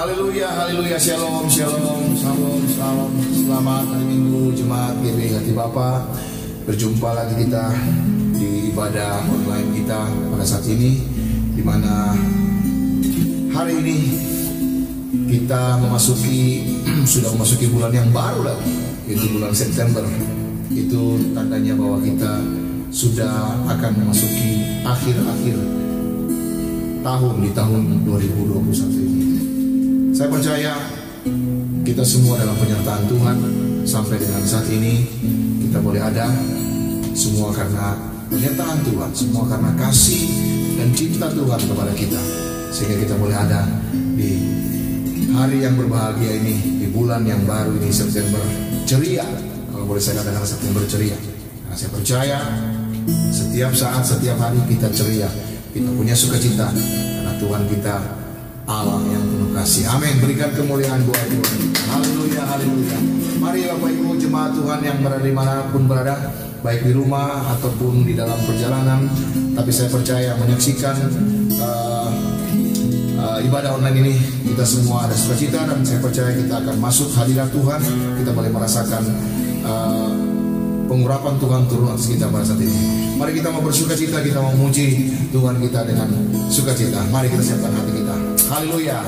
Haleluya, haleluya, shalom, shalom, shalom, shalom. Selamat hari Minggu, Jemaat GBI Hati Bapa. Berjumpa lagi kita di ibadah online kita pada saat ini, di mana hari ini kita sudah memasuki bulan yang baru lagi, yaitu bulan September. Itu tandanya bahwa kita sudah akan memasuki akhir-akhir tahun di tahun 2021 ini. Saya percaya kita semua dalam penyertaan Tuhan sampai dengan saat ini kita boleh ada semua karena penyertaan Tuhan, semua karena kasih dan cinta Tuhan kepada kita, sehingga kita boleh ada di hari yang berbahagia ini, di bulan yang baru ini, September ceria. Kalau boleh saya katakan September ceria, karena saya percaya setiap saat, setiap hari kita ceria, kita punya sukacita karena Tuhan kita Allah yang penuh kasih. Amin. Berikan kemuliaan buat Tuhan. Haleluya, haleluya. Mari Bapak Ibu jemaat Tuhan yang berada dimanapun berada, baik di rumah ataupun di dalam perjalanan, tapi saya percaya menyaksikan ibadah online ini, kita semua ada sukacita dan saya percaya kita akan masuk hadirat Tuhan. Kita boleh merasakan pengurapan Tuhan turun atas kita pada saat ini. Mari kita mau bersukacita, kita mau memuji Tuhan kita dengan sukacita. Mari kita siapkan hati kita. Haleluya.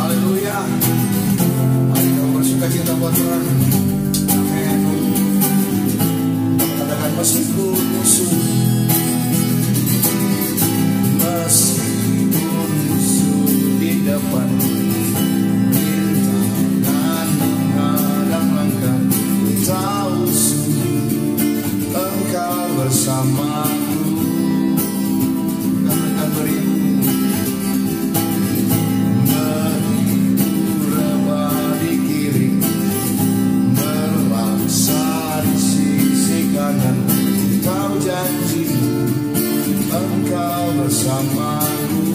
Haleluya. Mari kita bersukacita buat Tuhan. Amin. Kita katakan meskipun musuh di depan, rintangan menghadang langkah, tahu Engkau bersamaku. Katakan beribu rebah di kiri, melaksa di sisi kanan, tahu janji Engkau bersamaku.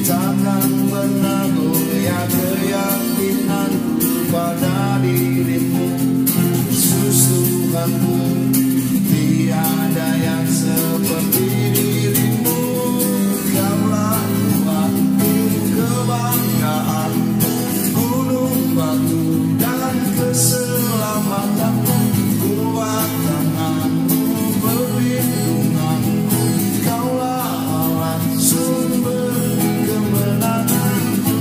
Takkan pernah goyah keyakinanku pada dirimu, Yesus Tuhanku. Tiada yang seperti dirimu. Kaulah kuatku, kebanggaanku, gunung batu dan keselamatanku, kuat tanganmu, perlindunganku. Kaulah Allah, sumber kemenanganku.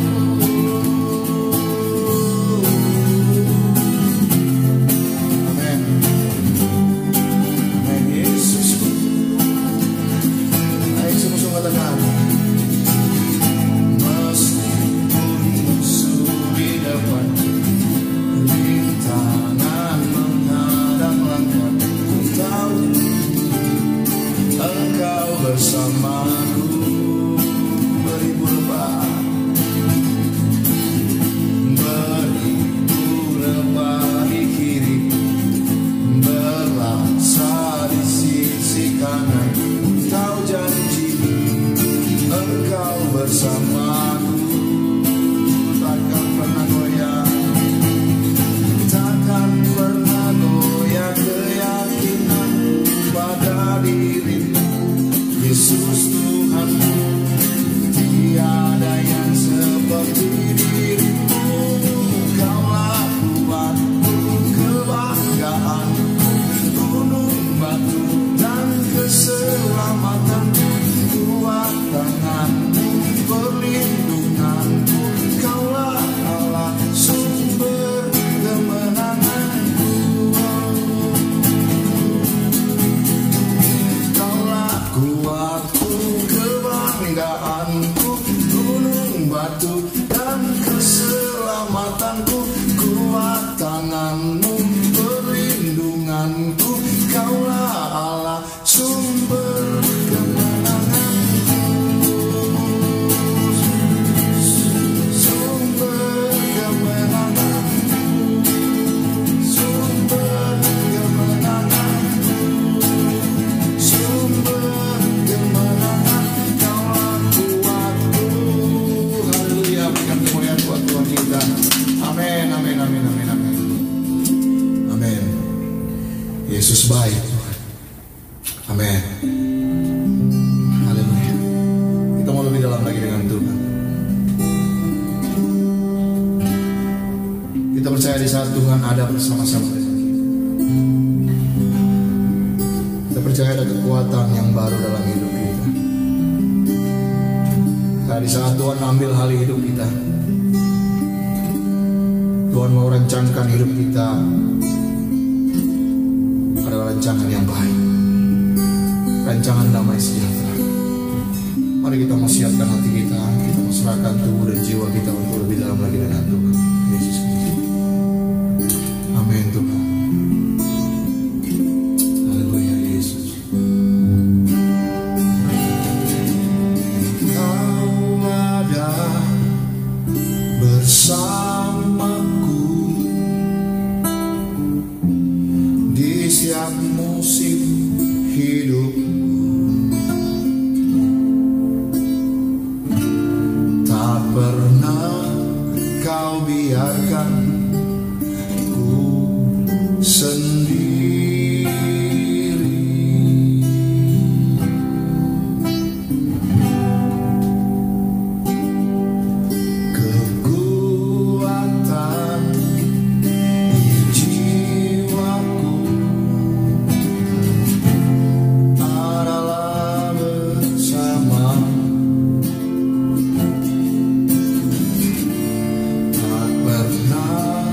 Amin. Amin, Yesusku. Ayo semua katakan, meskipun musuh di depan, rintangan menghadang langkah, ku tahu Engkau bersamaku. Beribu rebah di kiri, berlaksa di sisi kanan, tahu janji Engkau bersamaku. Takkan pernah goyah, takkan pernah goyah keyakinanku pada dirimu, Yesus Tuhanku. Tiada yang seperti dirimu. Kaulah kuatku, kebanggaanku, gunung batu dan keselamatanku, kuat tanganmu, perlindunganku. Kaulah Allah, sumber kemenanganku. Kaulah kuatku, kebanggaanku, gunung batu dan keselamatanku, kuat tanganmu, perlindunganku. Kaulah Allah, sumber kemenanganku, sumber kemenanganku, sumber kemenanganku, sumber kemenangan. Kaulah kuatku. Haleluya. Berikan kemuliaan buat Tuhan kita. Amin, amin, amin, amin, amin. Amin. Yesus baik. Amin. Haleluya. Kita mau lebih dalam lagi dengan Tuhan. Kita percaya di saat Tuhan ada bersama-sama dengan kita. Kita percaya ada kekuatan yang baru dalam hidup kita. Karena di saat Tuhan ambil alih hidup kita, Tuhan mau rancangkan hidup kita adalah rancangan yang baik, rancangan damai sejahtera. Mari kita mau siapkan hati kita, kita mau serahkan tubuh dan jiwa kita untuk lebih dalam lagi dengan Tuhan Yesus Kristus. Amin Tuhan. Haleluya Yesus. Kau ada bersamaku di setiap musim hidupku. Tak pernah kau biarkan ku sendiri. Kekuatan di jiwaku adalah bersama. Tak pernah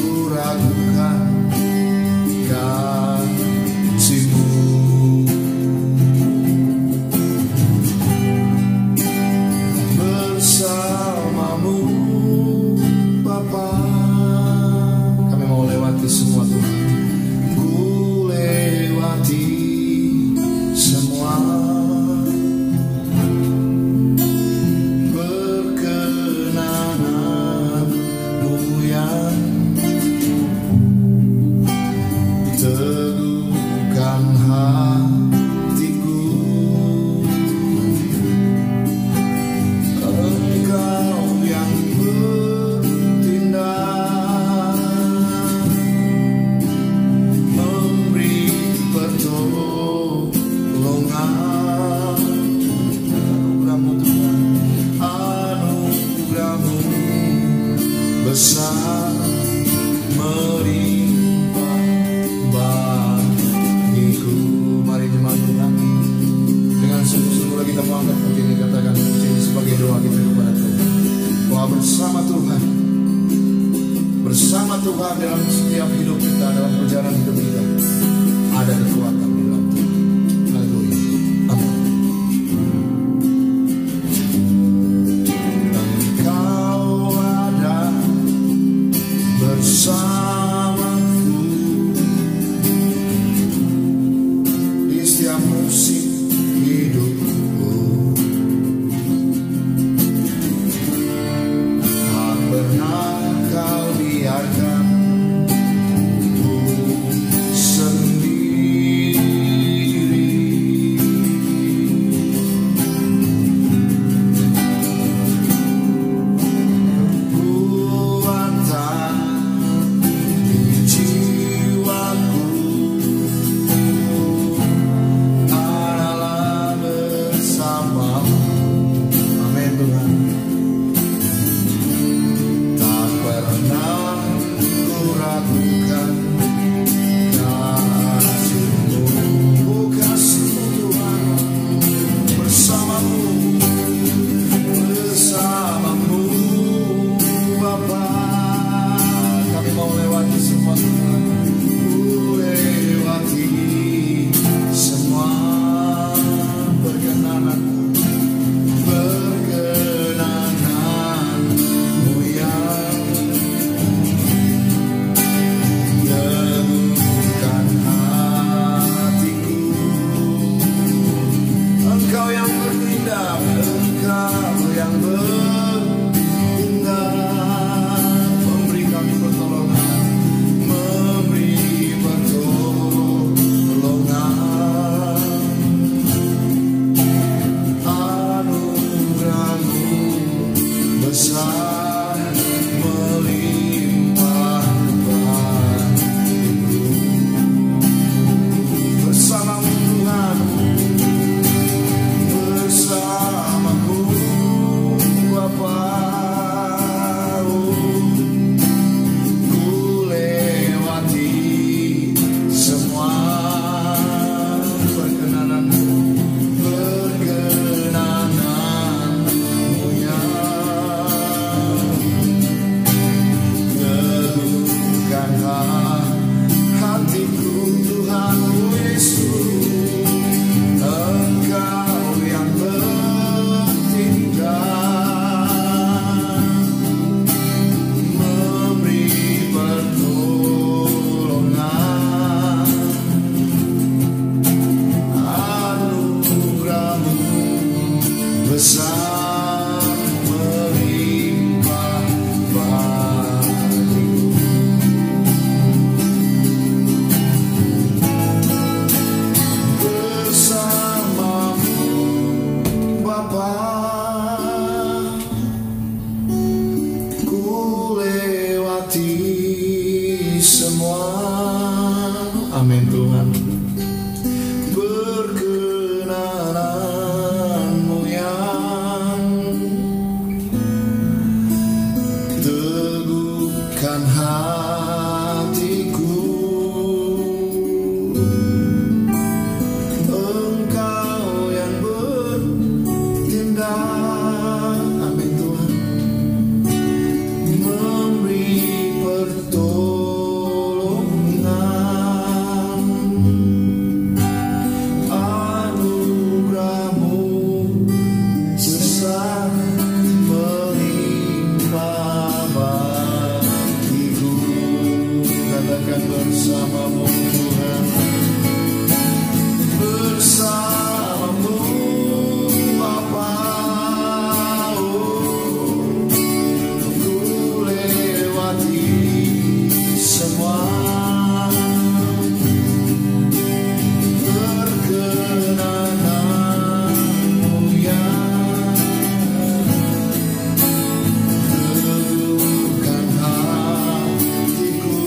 ku ragukan kasih-Mu. Bersamamu Bapa, kami mau lewati semua Tuhan. Ku lewati semua perkenanan-Mu yang teguhkan hatiku. Engkau yang bertindak, memberi pertolongan. Anugerah-Mu Tuhan, anugerah-Mu besar melimpah bagiku. Mari jemaat Tuhan, dengan sungguh-sungguh kita mau angkat puji ini, katakan puji ini sebagai doa kita kepada Tuhan. Bahwa bersama Tuhan dalam setiap hidup kita, dalam perjalanan hidup kita, ada kekuatan di dalam Tuhan. Haleluya. Amin. Engkau ada bersamaku di setiap musim hidupku. Tak pernah kau biarkan ku sendiri. Kekuatan hatiku. Engkau yang bertindak, amin Tuhan, memberi pertolongan. Anugerah-Mu besar melimpah bagiku. Katakan bersama-Mu Tuhan, bersama-Mu Bapa. Ku lewati semua, perkenan-Mu yang teguhkan hatiku.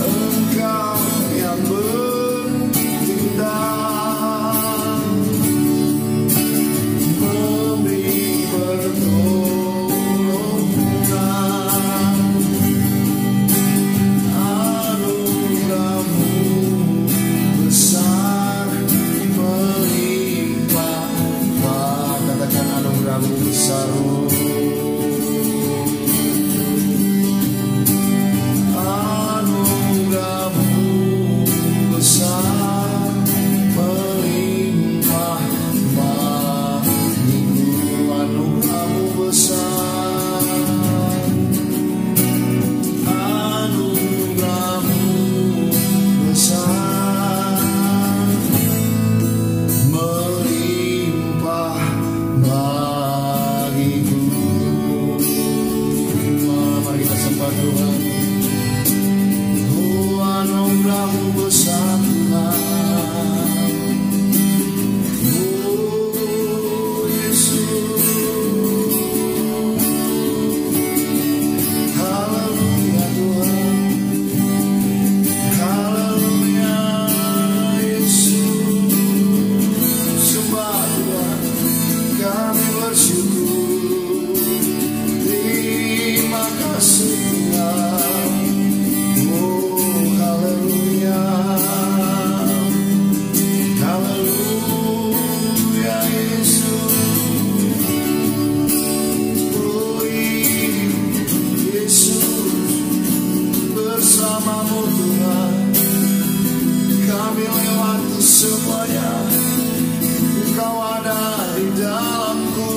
Engkau yang bertindak, memberi pertolongan. Anugerah-Mu besar melimpah. Katakan anugerah-Mu besar. Anugerah-Mu besar melimpah bagiku. Anugerah-Mu besar. Anugerah-Mu besar melimpah bagiku. Mari kita sembah Tuhan. Oh, anugerah-Mu besar Tuhan. Oh Yesus, haleluya Tuhan, haleluya Yesus. Sembah Tuhan, kami bersyukur. Terima kasih Tuhan. Oh haleluya, haleluya Yesus. Oh Yesus, bersama-Mu Tuhan, kami lewati semuanya. Engkau ada di dalamku.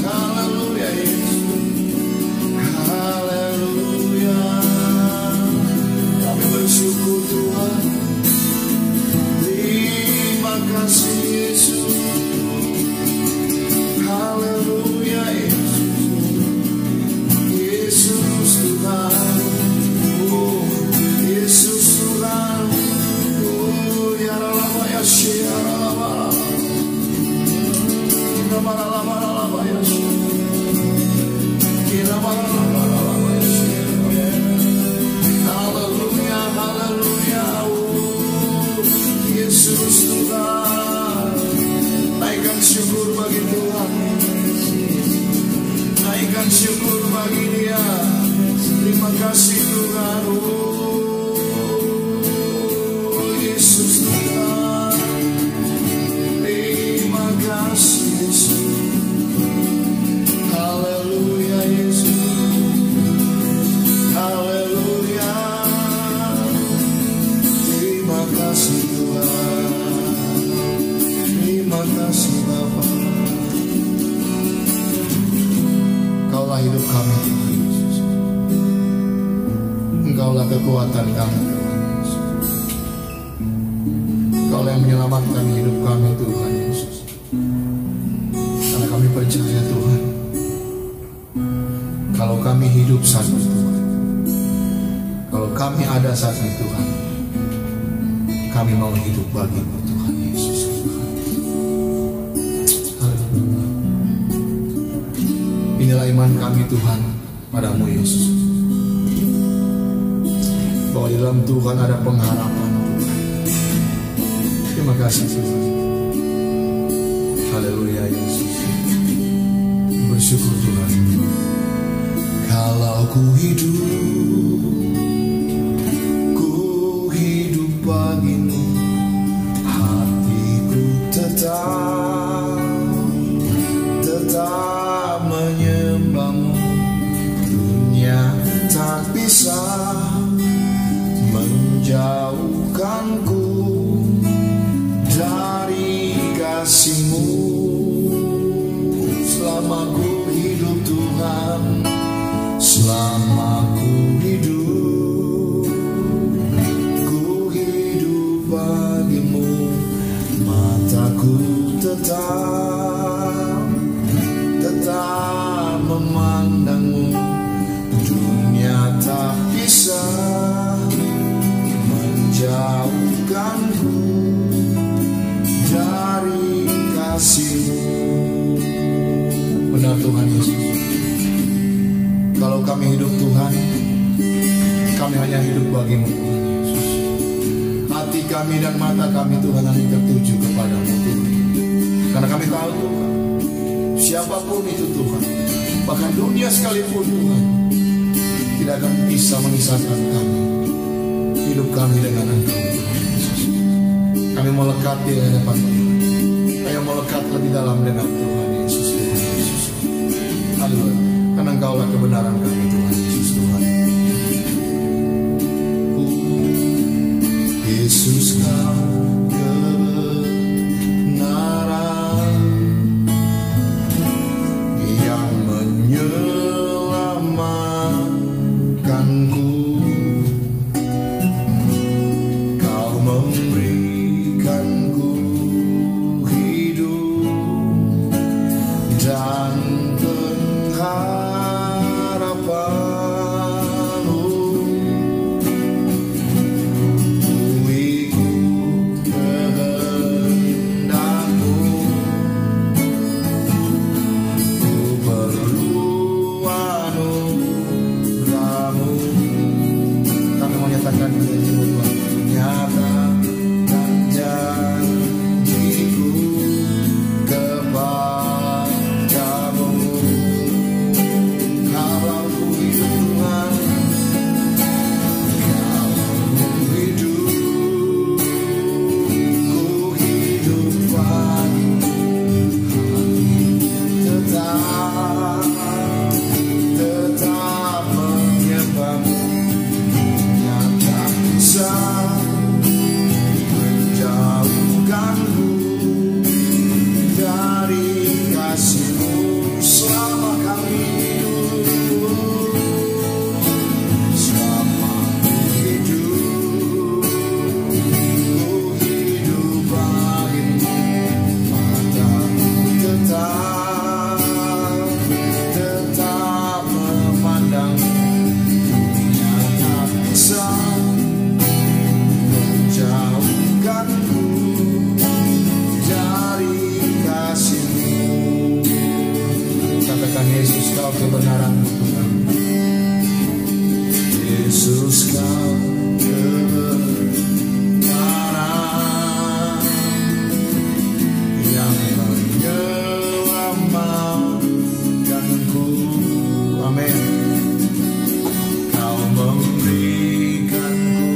Haleluya Yesus, haleluya. Kami bersyukur Tuhan. Terima kasih Yesus. Haleluya Yesus. Yesus Tuhan. Oh Yesus Tuhan. Oh ya Rama ya Shia Rama. Rama Rama Rama ya Shia. Rama Rama Rama ya Shia. Haleluya, haleluya. Oh Yesus Tuhan. Naikkan syukur bagi Tuhan. Naikkan syukur bagi Dia. Terima kasih Tuhan. Oh Yesus Tuhan. Terima kasih Yesus. Haleluya Yesus. Haleluya. Terima kasih Tuhan. Terima kasih Bapa. Engkaulah hidup kami Tuhan Yesus. Engkaulah kekuatan kami Tuhan Yesus. Engkaulah yang menyelamatkan hidup kami Tuhan Yesus. Karena kami percaya Tuhan, kalau kami hidup saat ini Tuhan, kalau kami ada saat ini Tuhan, kami mau hidup bagi-Mu Tuhan Yesus. Haleluya. Inilah iman kami Tuhan padamu Yesus, bahwa di dalam Tuhan ada pengharapan Tuhan. Terima kasih Tuhan. Haleluya Yesus. bersyukur Tuhan. Kalau ku hidup bagimu, hatiku tetap menyembahmu. Dunia tak bisa menjauhkanku dari kasih-Mu. Selama ku hidup Tuhan, selama ku hidup bagimu. Mataku tetap memandangmu. Dunia tak bisa menjauhkanku dari kasih-Mu. Benar Tuhan Yesus, kalau kami hidup Tuhan, kami hanya hidup bagimu Tuhan Yesus. Hati kami dan mata kami Tuhan hanya tertuju kepadamu Tuhan. Karena kami tahu Tuhan, siapapun itu Tuhan, bahkan dunia sekalipun Tuhan, tidak akan bisa memisahkan kami, hidup kami dengan Engkau Tuhan Yesus. Kami mau lekat di hadapan Tuhan. Ayo melekat lebih dalam dengan Tuhan Yesus. Haleluya. Karena Engkaulah kebenaran kami Tuhan Yesus Tuhan. Yesus Kau kebenaran yang menyelamatkanku. Kau memberikanku hidup dan harapanmu. Ku ikut kehendakmu, ku perlu anugerahmu. Kami mau nyatakan janji-Mu Tuhan, nyatakan janji-Ku kepadamu. Kalau ku hidup Tuhan, kalau ku hidup bagimu. Hati tetap menyembahmu. Dunia tak bisa menjauhkanku dari kasih-Mu. Selama kami hidup, selama ku hidup bagimu. Mataku tetap memandang. Dunia tak bisa menjauhkanku dari kasih-Mu. Katakan Yesus Kau kebenaran Tuhan. Yesus Kau kebenaran yang menyelamatkanku. Amin. Kau memberikanku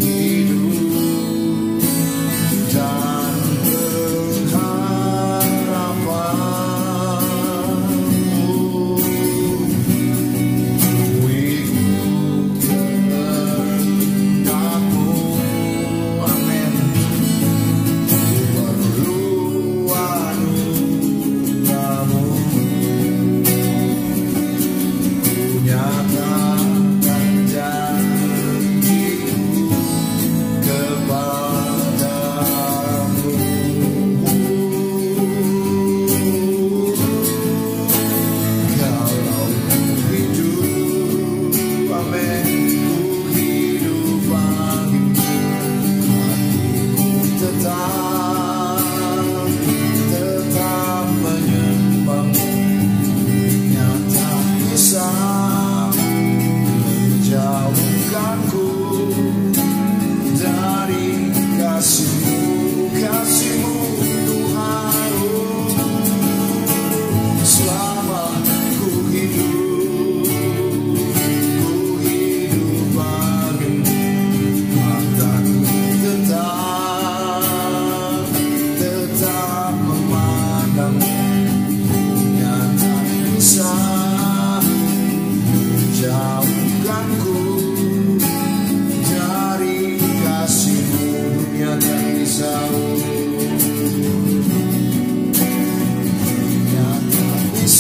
hidup dan pengharapanmu.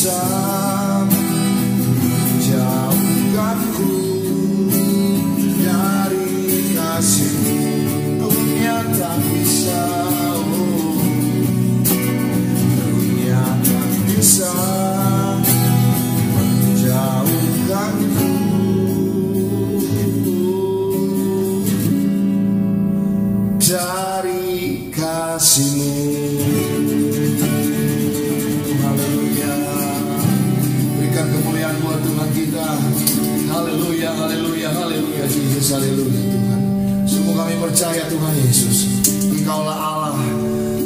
bisa menjauhkanku dari kasih-Mu. Dunia tak bisa, oh, dunia tak bisa menjauhkanku dari kasih-Mu. Haleluya. Berikan kemuliaan buat Tuhan kita. Haleluya, haleluya, haleluya, Yesus, haleluya Tuhan. Sungguh kami percaya Tuhan Yesus, Engkaulah Allah,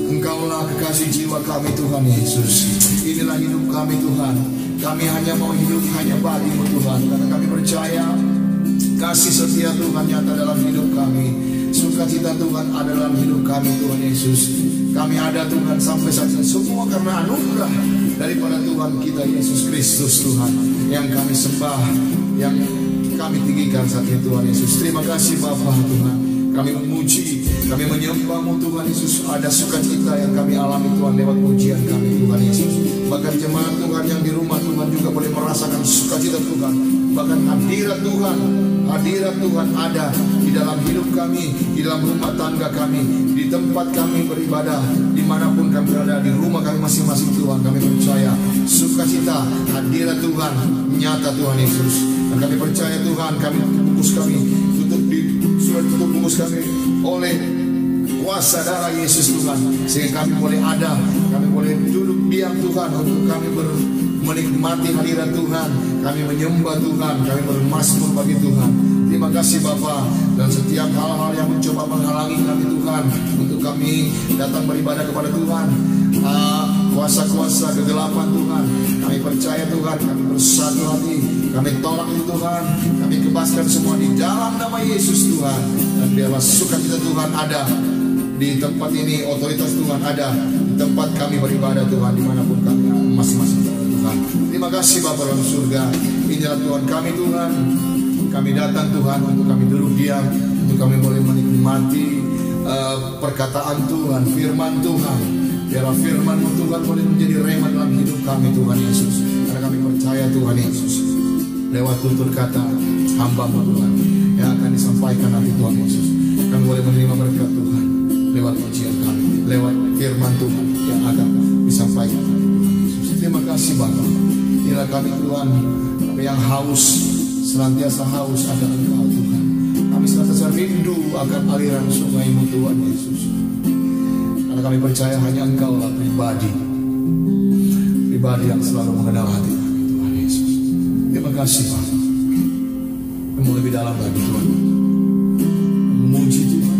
Engkaulah kekasih jiwa kami Tuhan Yesus. Inilah hidup kami Tuhan. Kami hanya mau hidup hanya bagi-Mu Tuhan, karena kami percaya kasih setia Tuhan nyata dalam hidup kami. Sukacita Tuhan ada dalam hidup kami Tuhan Yesus. Kami ada Tuhan sampai saat ini semua karena anugerah daripada Tuhan kita Yesus Kristus Tuhan, yang kami sembah, yang kami tinggikan saat ini Tuhan Yesus. Terima kasih Bapa Tuhan. Kami memuji, kami menyembah-Mu Tuhan Yesus. Ada sukacita yang kami alami Tuhan lewat pujian kami Tuhan Yesus. Bahkan jemaat Tuhan yang di rumah Tuhan juga boleh merasakan sukacita Tuhan. Bahkan hadirat Tuhan ada di dalam hidup kami, di dalam rumah tangga kami, di tempat kami beribadah, dimanapun kami berada, di rumah kami masing-masing Tuhan. Kami percaya sukacita hadirat Tuhan nyata Tuhan Yesus. Dan kami percaya Tuhan, kami bungkus kami sudah tutup bungkus kami oleh kuasa darah Yesus Tuhan, sehingga kami boleh ada, kami boleh duduk diam Tuhan untuk kami menikmati hadirat Tuhan, kami menyembah Tuhan, kami bermazmur bagi Tuhan. Terima kasih Bapa. Dan setiap hal-hal yang mencoba menghalangi kami Tuhan untuk kami datang beribadah kepada Tuhan, kuasa-kuasa kegelapan Tuhan, kami percaya Tuhan, kami bersatu hati, kami tolak itu Tuhan, kami kebaskan semua di dalam nama Yesus Tuhan. Dan biarlah sukacita Tuhan ada di tempat ini, otoritas Tuhan ada di tempat kami beribadah Tuhan, dimanapun kami masing-masing Tuhan. Terima kasih Bapa dalam surga. Inilah Tuhan kami Tuhan. Kami datang Tuhan untuk kami duduk diam, untuk kami boleh menikmati perkataan Tuhan, firman Tuhan. Biarlah firman-Mu Tuhan boleh menjadi rema dalam hidup kami Tuhan Yesus. Karena kami percaya Tuhan Yesus, lewat tutur kata hamba-Mu Tuhan yang akan disampaikan nanti Tuhan Yesus, kami boleh menerima berkat Tuhan lewat pujian kami, lewat firman Tuhan yang akan disampaikan nanti Tuhan Yesus. Terima kasih Bapa. Inilah kami Tuhan, kami yang haus, senantiasa haus akan Engkau Tuhan. Kami senantiasa rindu akan aliran sungai-Mu Tuhan Yesus. Karena kami percaya hanya Engkau lah pribadi yang selalu mengenal hati kami Tuhan Yesus. Terima kasih Bapa. Kami lebih dalam lagi Tuhan, memuji Tuhan.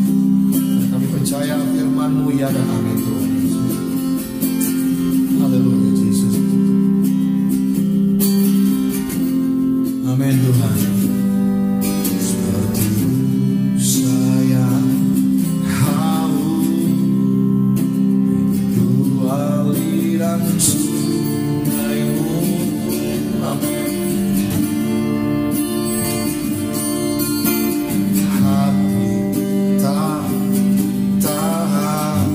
Karena kami percaya firman-Mu ya dan amin Tuhan Yesus. Haleluya Yesus. Amin Tuhan. Seperti saya haus itu aliran sungai-Mu. Amin. Hati tak tahan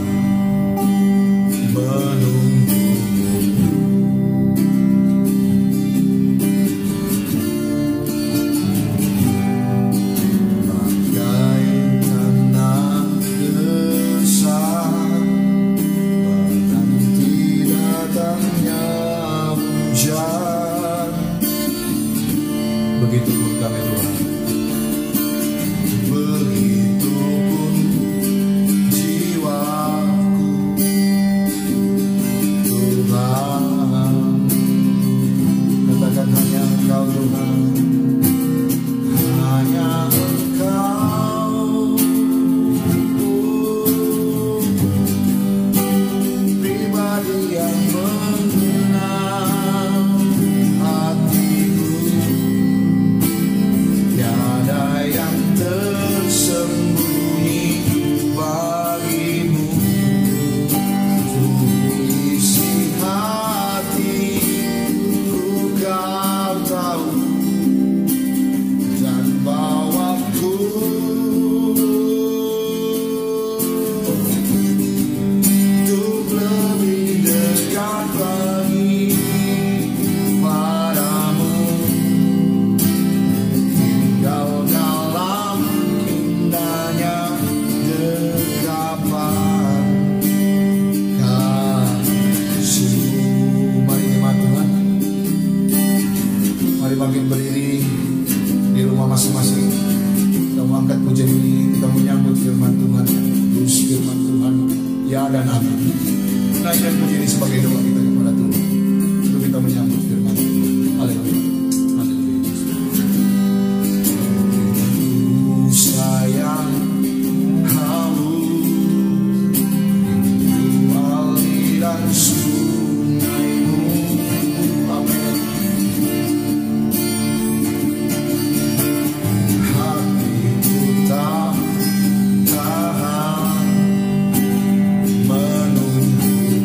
Mari bangkit berdiri di rumah masing-masing. Kita mengangkat pujian ini, kita menyambut firman Tuhan. Terus firman Tuhan, ya dan amin. Naikkan pujian ini sebagai doa kita kepada Tuhan. Untuk kita menyambut firman Tuhan. Haleluya. Sayang haus aliran sungaimu, amin. Hatiku tak tahan menunggu.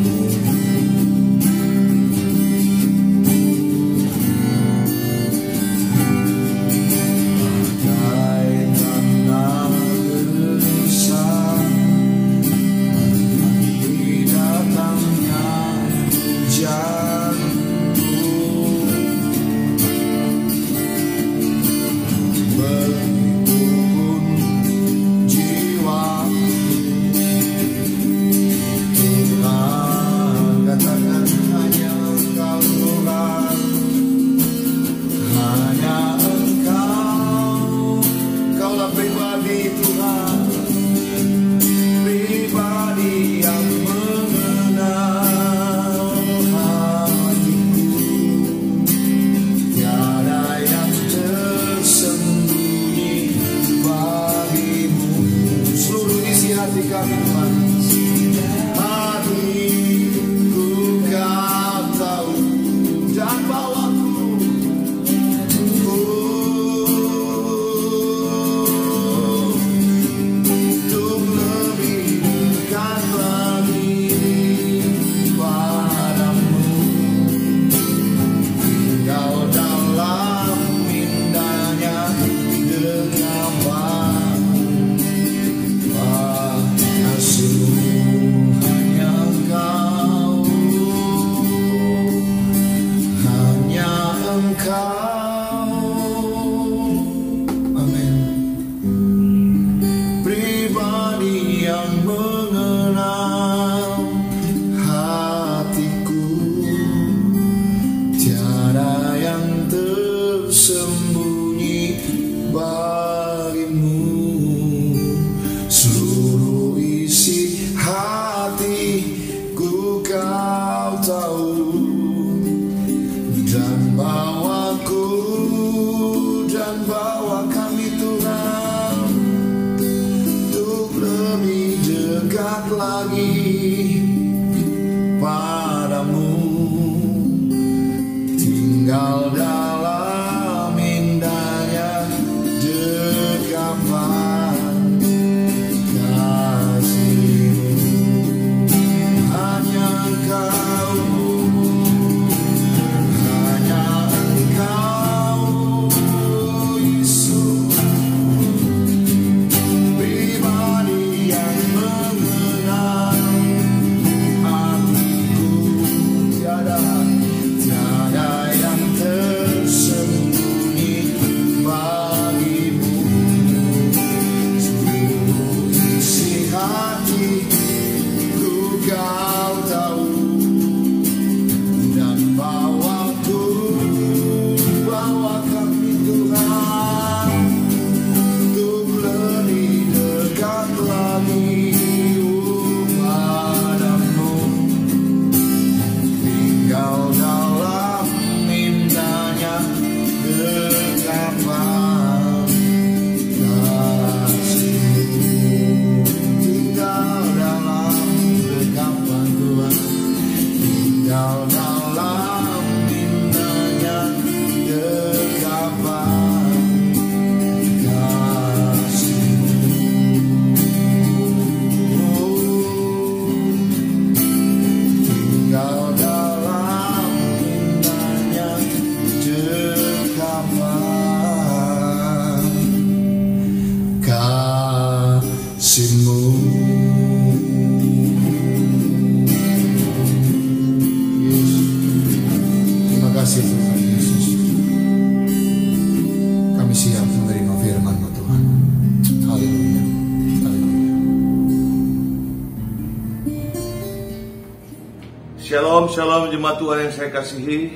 Shalom, shalom jemaat Tuhan yang saya kasihi.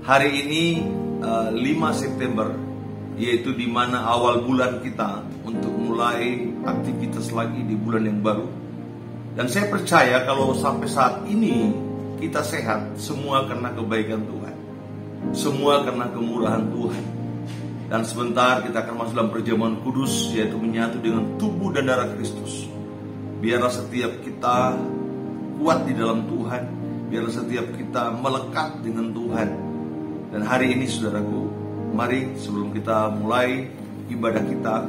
Hari ini 5 September, yaitu di mana awal bulan kita untuk mulai aktivitas lagi di bulan yang baru. Dan saya percaya kalau sampai saat ini kita sehat, semua karena kebaikan Tuhan, semua karena kemurahan Tuhan. Dan sebentar kita akan masuk dalam perjamuan kudus, yaitu menyatu dengan tubuh dan darah Kristus. Biarlah setiap kita kuat di dalam Tuhan, biarlah setiap kita melekat dengan Tuhan. Dan hari ini saudaraku, mari sebelum kita mulai ibadah kita,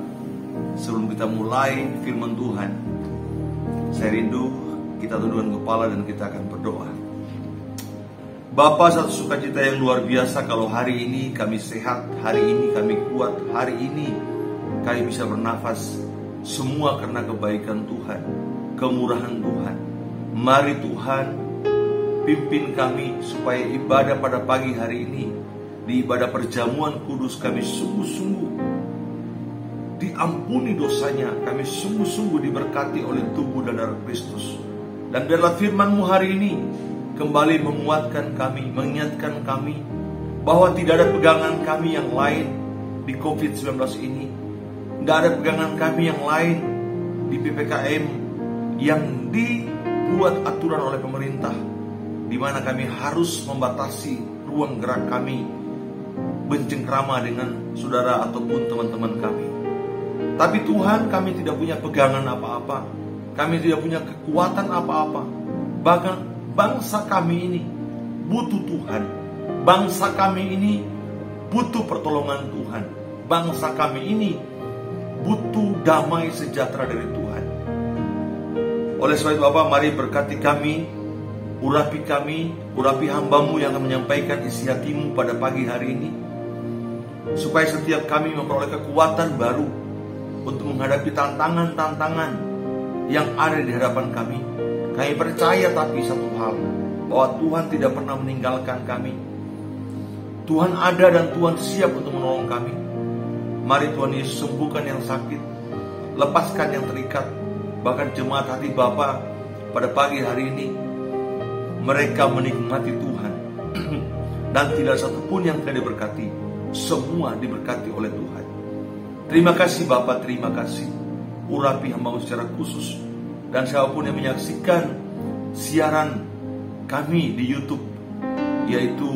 sebelum kita mulai firman Tuhan, saya rindu kita tundukkan kepala dan kita akan berdoa. Bapa, satu sukacita yang luar biasa kalau hari ini kami sehat, hari ini kami kuat, hari ini kami bisa bernafas. Semua karena kebaikan Tuhan, kemurahan Tuhan. Mari Tuhan pimpin kami supaya ibadah pada pagi hari ini, di ibadah perjamuan kudus, kami sungguh-sungguh diampuni dosanya, kami sungguh-sungguh diberkati oleh tubuh dan darah Kristus. Dan biarlah firman-Mu hari ini kembali menguatkan kami, mengingatkan kami bahwa tidak ada pegangan kami yang lain di COVID-19 ini. Tidak ada pegangan kami yang lain di PPKM yang dibuat aturan oleh pemerintah, di mana kami harus membatasi ruang gerak kami, bercengkrama dengan saudara ataupun teman-teman kami. Tapi Tuhan, kami tidak punya pegangan apa-apa, kami tidak punya kekuatan apa-apa. Bahkan bangsa kami ini butuh Tuhan. Bangsa kami ini butuh pertolongan Tuhan. Bangsa kami ini butuh damai sejahtera dari Tuhan. Oleh sebab itu Bapa, mari berkati kami, urapi hamba-Mu yang akan menyampaikan isi hati-Mu pada pagi hari ini, supaya setiap kami memperoleh kekuatan baru untuk menghadapi tantangan-tantangan yang ada di hadapan kami. Kami percaya tapi satu hal, bahwa Tuhan tidak pernah meninggalkan kami. Tuhan ada dan Tuhan siap untuk menolong kami. Mari Tuhan Yesus sembuhkan yang sakit, lepaskan yang terikat. Bahkan jemaat hati Bapa pada pagi hari ini, mereka menikmati Tuhan dan tidak satupun yang tidak diberkati, semua diberkati oleh Tuhan. Terima kasih Bapa, terima kasih. Urapi hamba-Mu secara khusus, dan siapapun yang menyaksikan siaran kami di YouTube, yaitu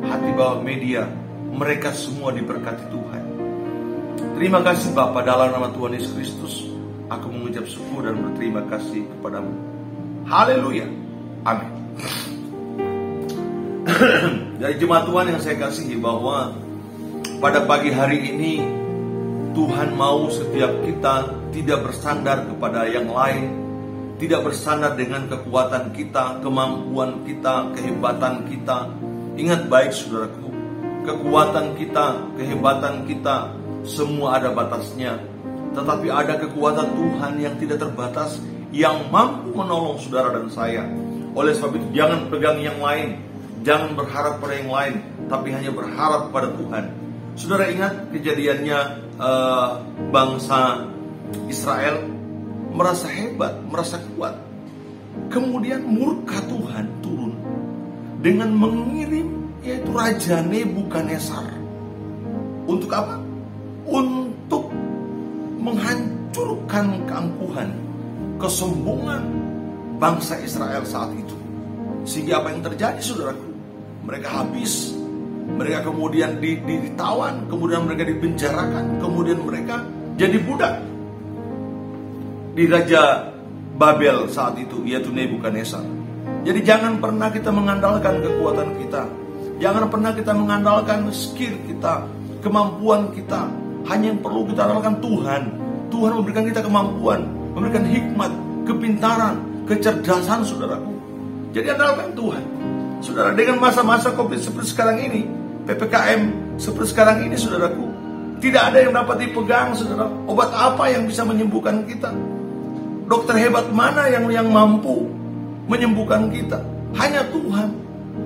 Hati Bawah Media, mereka semua diberkati Tuhan. Terima kasih Bapa, dalam nama Tuhan Yesus Kristus aku mengucap syukur dan berterima kasih kepadamu. Haleluya, amin. Dari jemaat Tuhan yang saya kasihi, bahwa pada pagi hari ini Tuhan mau setiap kita tidak bersandar kepada yang lain, tidak bersandar dengan kekuatan kita, kemampuan kita, kehebatan kita. Ingat baik saudaraku, kekuatan kita, kehebatan kita, semua ada batasnya. Tetapi ada kekuatan Tuhan yang tidak terbatas, yang mampu menolong saudara dan saya. Oleh sebab itu jangan pegang yang lain, jangan berharap pada yang lain, tapi hanya berharap pada Tuhan. Saudara ingat kejadiannya bangsa Israel merasa hebat, merasa kuat. Kemudian murka Tuhan turun dengan mengirim yaitu Raja Nebukadnezar. Untuk apa? Untuk menghancurkan keangkuhan, kesombongan bangsa Israel saat itu. Sehingga apa yang terjadi saudaraku? Mereka habis, mereka kemudian ditawan, kemudian mereka dipenjarakan, kemudian mereka jadi budak di Raja Babel saat itu, yaitu Nebukadnezar. Jadi jangan pernah kita mengandalkan kekuatan kita, jangan pernah kita mengandalkan skill kita, kemampuan kita. Hanya yang perlu kita andalkan Tuhan. Tuhan memberikan kita kemampuan, memberikan hikmat, kepintaran, kecerdasan saudaraku. Jadi andalkan Tuhan. Saudara, dengan masa-masa COVID seperti sekarang ini, PPKM seperti sekarang ini saudaraku, tidak ada yang dapat dipegang saudara. Obat apa yang bisa menyembuhkan kita? Dokter hebat mana yang mampu menyembuhkan kita? Hanya Tuhan.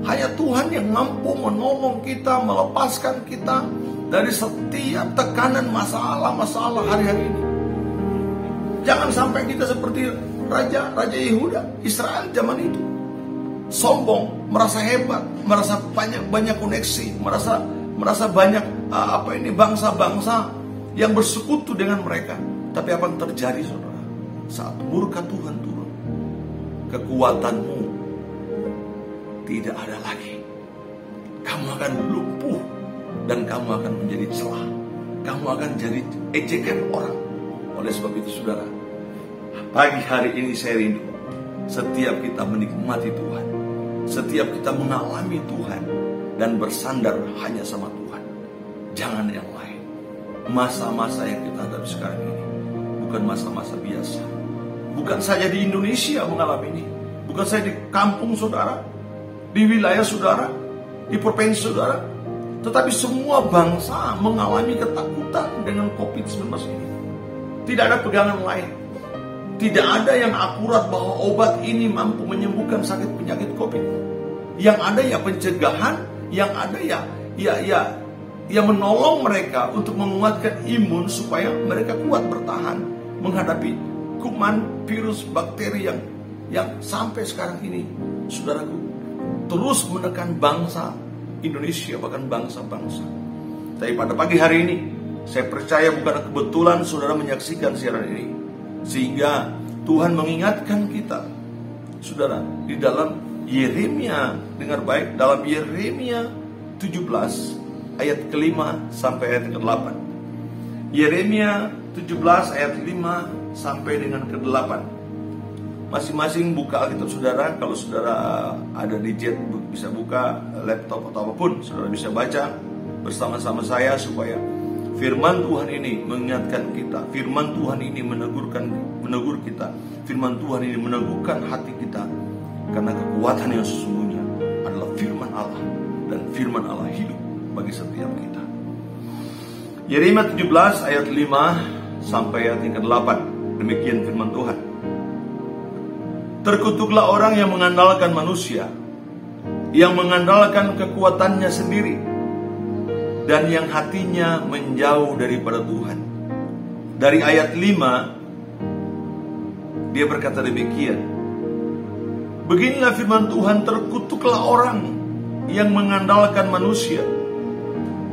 Hanya Tuhan yang mampu menolong kita, melepaskan kita dari setiap tekanan masalah-masalah hari-hari ini. Jangan sampai kita seperti Raja Yehuda Israel zaman itu, sombong, merasa hebat, merasa banyak koneksi, merasa banyak bangsa-bangsa yang bersekutu dengan mereka. Tapi apa yang terjadi, saudara? Saat murka Tuhan turun, kekuatanmu tidak ada lagi. Kamu akan lumpuh dan kamu akan menjadi celah. Kamu akan jadi ejekan orang. Oleh sebab itu, saudara, pagi hari ini saya rindu setiap kita menikmati Tuhan, setiap kita mengalami Tuhan dan bersandar hanya sama Tuhan, jangan yang lain. Masa-masa yang kita hadapi sekarang ini bukan masa-masa biasa. Bukan saja di Indonesia mengalami ini, bukan saja di kampung saudara, di wilayah saudara, di provinsi saudara, tetapi semua bangsa mengalami ketakutan dengan COVID-19 ini. Tidak ada pegangan lain. Tidak ada yang akurat bahwa obat ini mampu menyembuhkan sakit penyakit COVID. Yang ada ya pencegahan, yang ada ya menolong mereka untuk menguatkan imun supaya mereka kuat bertahan menghadapi kuman, virus, bakteri yang sampai sekarang ini, saudaraku, terus menekan bangsa Indonesia, bahkan bangsa-bangsa. Tapi pada pagi hari ini, saya percaya bukan kebetulan saudara menyaksikan siaran ini, sehingga Tuhan mengingatkan kita, saudara, di dalam Yeremia, dengar baik, dalam Yeremia 17 ayat ke-5 sampai ayat ke-8. Yeremia 17 ayat 5 sampai dengan ke-8. Masing-masing buka Alkitab saudara. Kalau saudara ada di jet, bisa buka laptop atau apapun, saudara bisa baca bersama-sama saya, supaya firman Tuhan ini mengingatkan kita, firman Tuhan ini menegur kita, firman Tuhan ini meneguhkan hati kita, karena kekuatan yang sesungguhnya adalah firman Allah, dan firman Allah hidup bagi setiap kita. Yeremia 17 ayat 5 sampai ayat ke-8. Demikian firman Tuhan. Terkutuklah orang yang mengandalkan manusia, yang mengandalkan kekuatannya sendiri, dan yang hatinya menjauh daripada Tuhan. Dari ayat 5 dia berkata demikian. Beginilah firman Tuhan, terkutuklah orang yang mengandalkan manusia,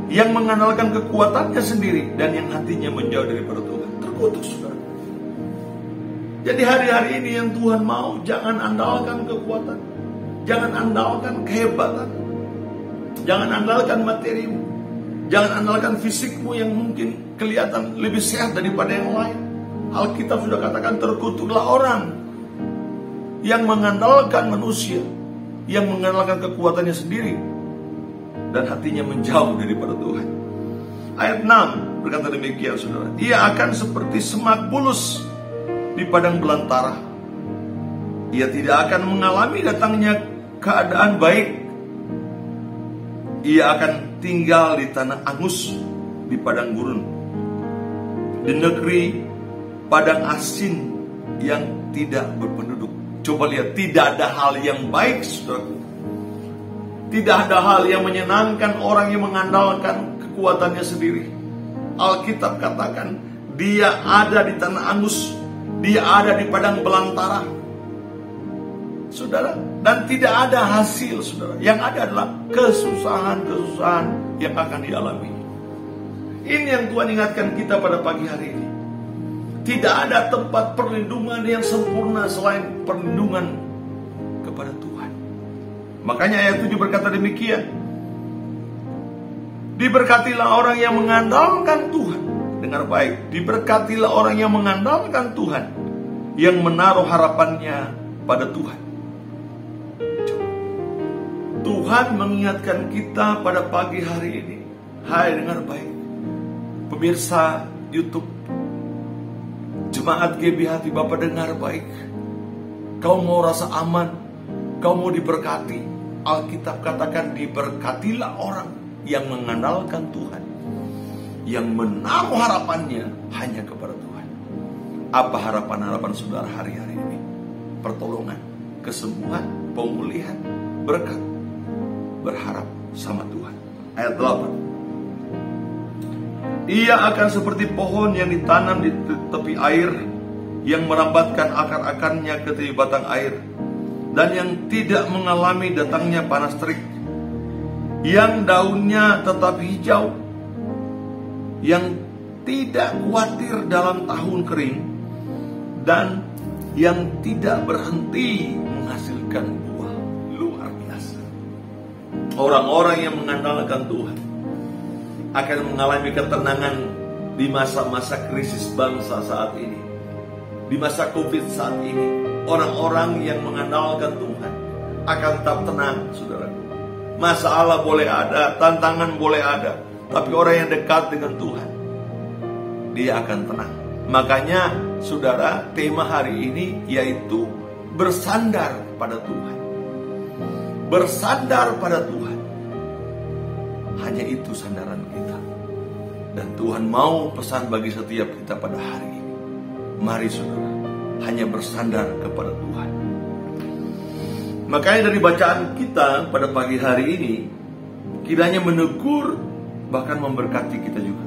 yang mengandalkan kekuatannya sendiri, dan yang hatinya menjauh daripada Tuhan. Terkutuk, saudara. Jadi hari-hari ini yang Tuhan mau, jangan andalkan kekuatan, jangan andalkan kehebatan, jangan andalkan materimu, jangan andalkan fisikmu yang mungkin kelihatan lebih sehat daripada yang lain. Alkitab sudah katakan, terkutuklah orang yang mengandalkan manusia, yang mengandalkan kekuatannya sendiri, dan hatinya menjauh daripada Tuhan. Ayat 6 berkata demikian, saudara. Ia akan seperti semak bulus di padang belantara. Ia tidak akan mengalami datangnya keadaan baik. Ia akan tinggal di tanah angus, di padang gurun, di negeri padang asin yang tidak berpenduduk. Coba lihat, tidak ada hal yang baik, saudaraku. Tidak ada hal yang menyenangkan orang yang mengandalkan kekuatannya sendiri. Alkitab katakan, dia ada di tanah angus, dia ada di padang belantara, saudara, dan tidak ada hasil, saudara. Yang ada adalah kesusahan-kesusahan yang akan dialami. Ini yang Tuhan ingatkan kita pada pagi hari ini. Tidak ada tempat perlindungan yang sempurna selain perlindungan kepada Tuhan. Makanya ayat 7 berkata demikian. Diberkatilah orang yang mengandalkan Tuhan. Dengar baik, diberkatilah orang yang mengandalkan Tuhan, yang menaruh harapannya pada Tuhan. Tuhan mengingatkan kita pada pagi hari ini. Hai, dengar baik, pemirsa YouTube, jemaat GB Hati Bapa, dengar baik. Kau mau rasa aman, kau mau diberkati. Alkitab katakan, diberkatilah orang yang mengandalkan Tuhan, yang menaruh harapannya hanya kepada Tuhan. Apa harapan-harapan saudara hari-hari ini? Pertolongan, kesembuhan, pemulihan, berkat. Berharap sama Tuhan. Ayat 8. Ia akan seperti pohon yang ditanam di tepi air, yang merambatkan akar-akarnya ke tepi batang air. dan yang tidak mengalami datangnya panas terik, yang daunnya tetap hijau, yang tidak khawatir dalam tahun kering, dan yang tidak berhenti menghasilkan buah. Luar biasa. Orang-orang yang mengandalkan Tuhan akan mengalami ketenangan di masa-masa krisis bangsa saat ini, di masa COVID saat ini. Orang-orang yang mengandalkan Tuhan akan tetap tenang, saudaraku. Masalah boleh ada, tantangan boleh ada, tapi orang yang dekat dengan Tuhan, dia akan tenang. Makanya, saudara, tema hari ini yaitu bersandar pada Tuhan. Bersandar pada Tuhan. Hanya itu sandaran kita. Dan Tuhan mau pesan bagi setiap kita pada hari ini. Mari saudara, hanya bersandar kepada Tuhan. Makanya dari bacaan kita pada pagi hari ini, kiranya menegur, bahkan memberkati kita juga.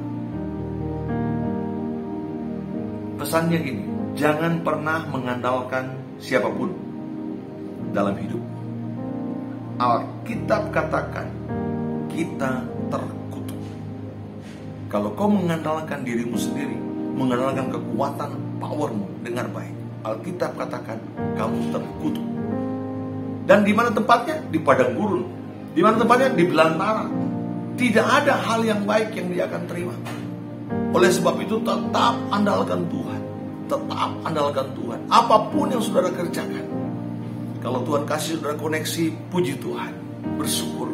Pesannya gini, jangan pernah mengandalkan siapapun dalam hidup. Alkitab katakan, kita terkutuk. Kalau kau mengandalkan dirimu sendiri, mengandalkan kekuatan powermu, dengar baik, Alkitab katakan kamu terkutuk. Dan di mana tempatnya? Di padang gurun. Di mana tempatnya? Di belantara. Tidak ada hal yang baik yang dia akan terima. Oleh sebab itu tetap andalkan Tuhan. Tetap andalkan Tuhan. Apapun yang saudara kerjakan, kalau Tuhan kasih saudara koneksi, puji Tuhan, bersyukur.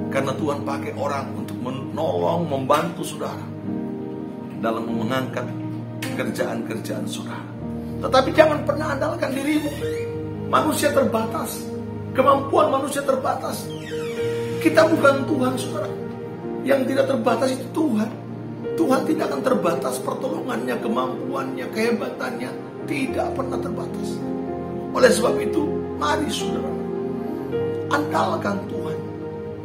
Karena Tuhan pakai orang untuk menolong, membantu saudara dalam mengangkat kerjaan-kerjaan saudara. Tetapi jangan pernah andalkan dirimu. Manusia terbatas, kemampuan manusia terbatas. Kita bukan Tuhan, saudara. Yang tidak terbatas itu Tuhan. Tuhan tidak akan terbatas pertolongannya, kemampuannya, kehebatannya. Tidak pernah terbatas. Oleh sebab itu, mari saudara, andalkan Tuhan.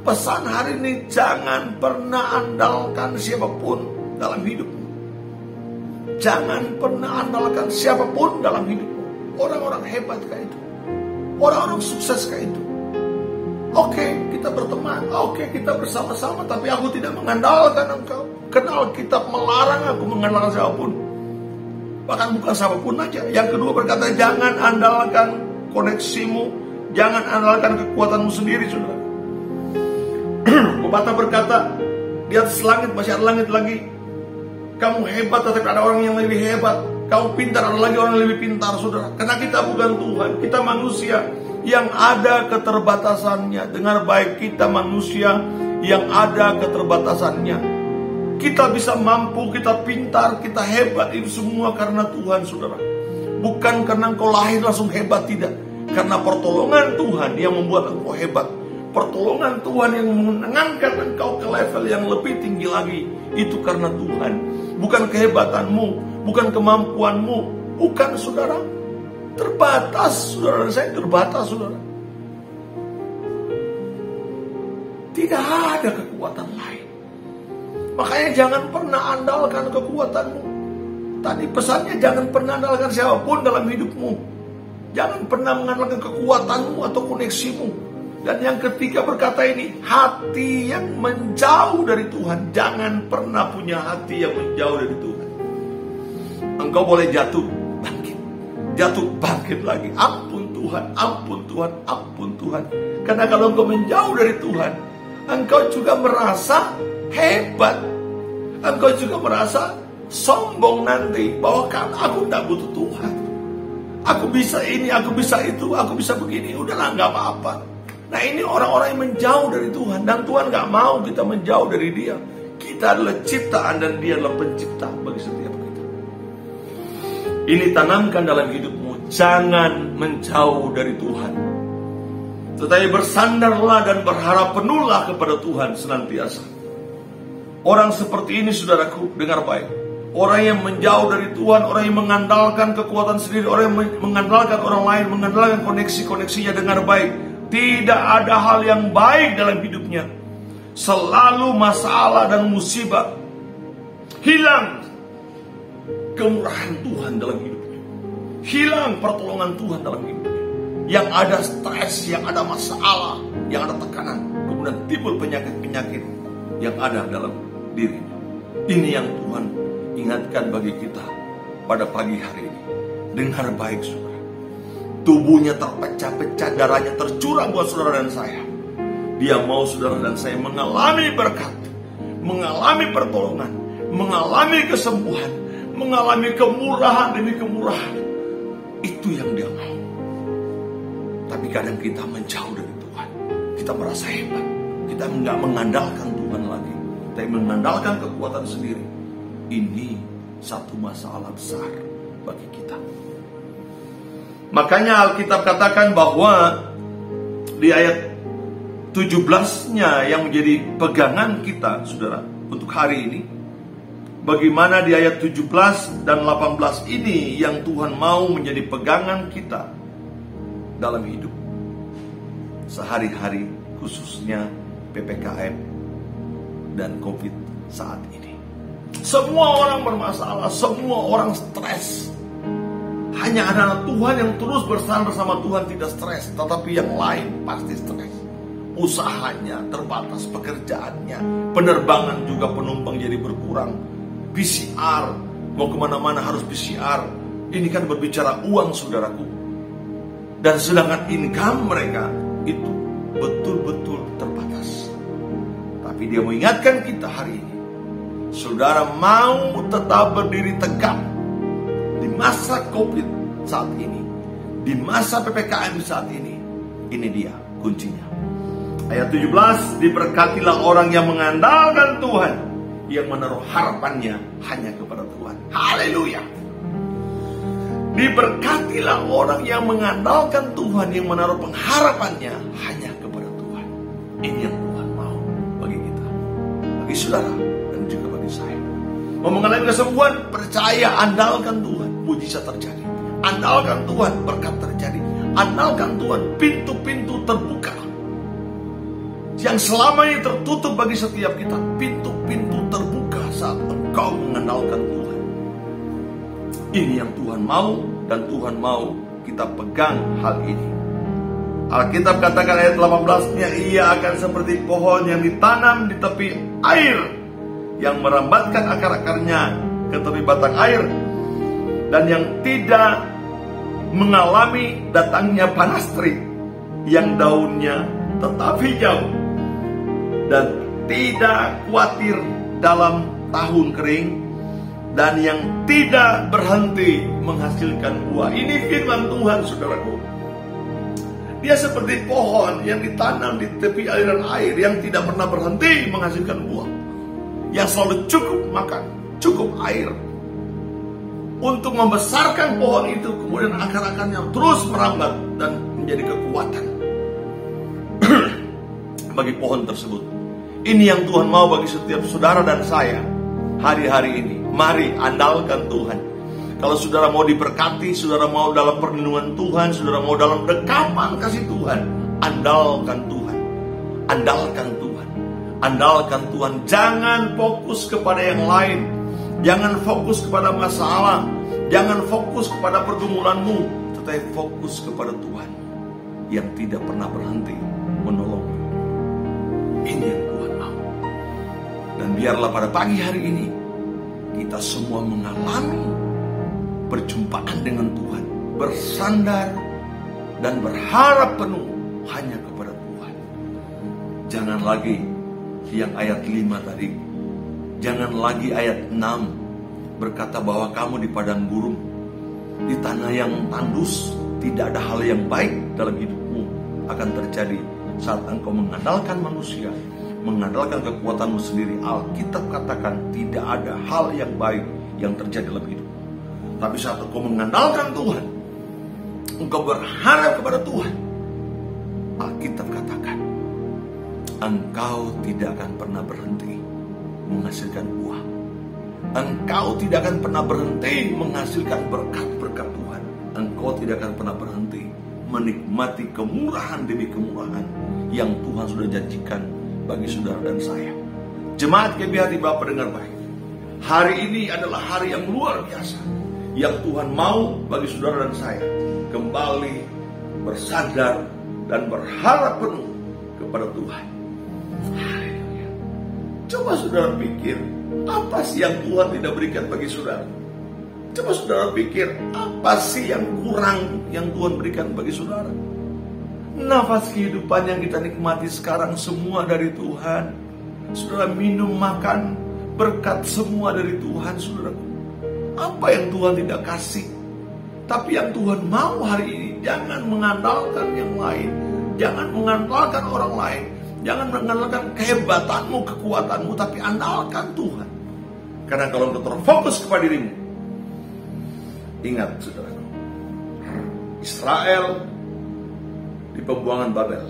Pesan hari ini, jangan pernah andalkan siapapun dalam hidupmu. Jangan pernah andalkan siapapun dalam hidupmu. Orang-orang hebat kayak itu, orang-orang sukses kayak itu. Oke, kita berteman, oke, kita bersama-sama, tapi aku tidak mengandalkan engkau. Karena Alkitab melarang aku mengandalkan siapapun. Bahkan bukan siapapun aja. Yang kedua berkata, jangan andalkan koneksimu, jangan andalkan kekuatanmu sendiri, saudara. Pepatah berkata, di atas langit masih ada langit lagi. Kamu hebat, tetapi ada orang yang lebih hebat. Kamu pintar, ada lagi orang yang lebih pintar, saudara. Karena kita bukan Tuhan, kita manusia yang ada keterbatasannya. Dengar baik, kita manusia yang ada keterbatasannya. Kita bisa mampu, kita pintar, kita hebat, itu semua karena Tuhan, saudara. Bukan karena engkau lahir langsung hebat, tidak. Karena pertolongan Tuhan yang membuat engkau hebat. Pertolongan Tuhan yang mengangkat engkau ke level yang lebih tinggi lagi. Itu karena Tuhan. Bukan kehebatanmu, bukan kemampuanmu. Bukan, saudara. Terbatas, saudara. Saya terbatas, saudara. Tidak ada kekuatan lain. Makanya jangan pernah andalkan kekuatanmu. Tadi pesannya, jangan pernah andalkan siapapun dalam hidupmu. Jangan pernah mengandalkan kekuatanmu atau koneksimu. Dan yang ketiga berkata ini, hati yang menjauh dari Tuhan. Jangan pernah punya hati yang menjauh dari Tuhan. Engkau boleh jatuh, bangkit. Jatuh, bangkit lagi. Ampun Tuhan, ampun Tuhan, ampun Tuhan. Karena kalau engkau menjauh dari Tuhan, engkau juga merasa hebat. Engkau juga merasa sombong nanti. Bahwa kan aku tidak butuh Tuhan. Aku bisa ini, aku bisa itu, aku bisa begini. Udahlah, gak apa-apa. Nah, ini orang-orang yang menjauh dari Tuhan. Dan Tuhan gak mau kita menjauh dari Dia. Kita adalah ciptaan dan Dia adalah pencipta bagi setiap kita. Ini tanamkan dalam hidupmu. Jangan menjauh dari Tuhan. Tetapi bersandarlah dan berharap penuhlah kepada Tuhan senantiasa. Orang seperti ini, saudaraku, dengar baik. Orang yang menjauh dari Tuhan, orang yang mengandalkan kekuatan sendiri, orang yang mengandalkan orang lain, mengandalkan koneksi-koneksinya, dengar baik. Tidak ada hal yang baik dalam hidupnya. Selalu masalah dan musibah. Hilang kemurahan Tuhan dalam hidupnya. Hilang pertolongan Tuhan dalam hidupnya. yang ada stres, yang ada masalah, yang ada tekanan, kemudian timbul penyakit-penyakit yang ada dalam dirinya. Ini yang Tuhan ingatkan bagi kita pada pagi hari ini. Dengar baik saudara, tubuhnya terpecah-pecah, darahnya tercurah buat saudara dan saya. Dia mau saudara dan saya mengalami berkat, mengalami pertolongan, mengalami kesembuhan, mengalami kemurahan demi kemurahan. Itu yang dia mau. Tapi kadang kita menjauh dari Tuhan. Kita merasa hebat. Kita nggak mengandalkan Tuhan lagi, tapi mengandalkan kekuatan sendiri. Ini satu masalah besar bagi kita. Makanya Alkitab katakan bahwa di ayat 17-nya yang menjadi pegangan kita, saudara, untuk hari ini. Bagaimana di ayat 17 dan 18 ini yang Tuhan mau menjadi pegangan kita dalam hidup sehari-hari, khususnya PPKM dan COVID saat ini. Semua orang bermasalah, semua orang stres. Hanya ada Tuhan yang terus bersandar sama Tuhan tidak stres, tetapi yang lain pasti stres. Usahanya terbatas, pekerjaannya, penerbangan juga penumpang jadi berkurang. PCR, mau kemana-mana harus PCR. Ini kan berbicara uang, saudaraku. Dan sedangkan income mereka itu betul-betul terbatas. Tapi dia mengingatkan kita hari ini, saudara mau tetap berdiri tegak di masa COVID saat ini, di masa PPKM saat ini dia kuncinya. Ayat 17, diberkatilah orang yang mengandalkan Tuhan, yang menaruh harapannya hanya kepada Tuhan. Haleluya. Diberkatilah orang yang mengandalkan Tuhan, yang menaruh pengharapannya hanya kepada Tuhan. Ini yang Tuhan mau bagi kita, bagi saudara dan juga bagi saya. Mau mengalami kesembuhan, percaya, andalkan Tuhan, mujizat terjadi. Andalkan Tuhan, berkat terjadi. Andalkan Tuhan, pintu-pintu terbuka yang selama ini tertutup bagi setiap kita. Pintu-pintu terbuka saat engkau mengandalkan Tuhan. Ini yang Tuhan mau, dan Tuhan mau kita pegang hal ini. Alkitab katakan ayat 18-nya, ia akan seperti pohon yang ditanam di tepi air, yang merambatkan akar-akarnya ke tepi batang air, dan yang tidak mengalami datangnya panas terik, yang daunnya tetap hijau, dan tidak khawatir dalam tahun kering, dan yang tidak berhenti menghasilkan buah. Ini firman Tuhan, saudaraku. Dia seperti pohon yang ditanam di tepi aliran air, yang tidak pernah berhenti menghasilkan buah, yang selalu cukup makan, cukup air untuk membesarkan pohon itu. Kemudian akar-akarnya terus merambat dan menjadi kekuatan bagi pohon tersebut. Ini yang Tuhan mau bagi setiap saudara dan saya hari-hari ini. Mari andalkan Tuhan. Kalau saudara mau diberkati, saudara mau dalam perlindungan Tuhan, saudara mau dalam dekapan kasih Tuhan, andalkan Tuhan. Andalkan Tuhan. Andalkan Tuhan. Jangan fokus kepada yang lain. Jangan fokus kepada masalah. Jangan fokus kepada pergumulanmu, tetapi fokus kepada Tuhan yang tidak pernah berhenti menolongmu. Ini yang Tuhan mau. Dan biarlah pada pagi hari ini kita semua mengalami perjumpaan dengan Tuhan, bersandar dan berharap penuh hanya kepada Tuhan. Jangan lagi yang ayat 5 tadi, jangan lagi ayat 6 berkata bahwa kamu di padang gurun, di tanah yang tandus, tidak ada hal yang baik dalam hidupmu akan terjadi saat engkau mengandalkan manusia, mengandalkan kekuatanmu sendiri. Alkitab katakan tidak ada hal yang baik yang terjadi dalam hidup. Tapi saat engkau mengandalkan Tuhan, engkau berharap kepada Tuhan, Alkitab katakan engkau tidak akan pernah berhenti menghasilkan buah. Engkau tidak akan pernah berhenti menghasilkan berkat-berkat Tuhan. Engkau tidak akan pernah berhenti menikmati kemurahan demi kemurahan yang Tuhan sudah janjikan bagi saudara dan saya. Jemaat GBH Bapa, dengar baik. Hari ini adalah hari yang luar biasa, yang Tuhan mau bagi saudara dan saya kembali bersandar dan berharap penuh kepada Tuhan. Haleluya. Coba saudara pikir, apa sih yang Tuhan tidak berikan bagi saudara? Coba saudara pikir, apa sih yang kurang yang Tuhan berikan bagi saudara? Nafas kehidupan yang kita nikmati sekarang semua dari Tuhan. Saudara minum, makan, berkat semua dari Tuhan, saudaraku. Apa yang Tuhan tidak kasih? Tapi yang Tuhan mau hari ini, jangan mengandalkan yang lain. Jangan mengandalkan orang lain. Jangan mengandalkan kehebatanmu, kekuatanmu, tapi andalkan Tuhan. Karena kalau engkau terfokus kepada dirimu, ingat saudaraku, Israel di pembuangan Babel,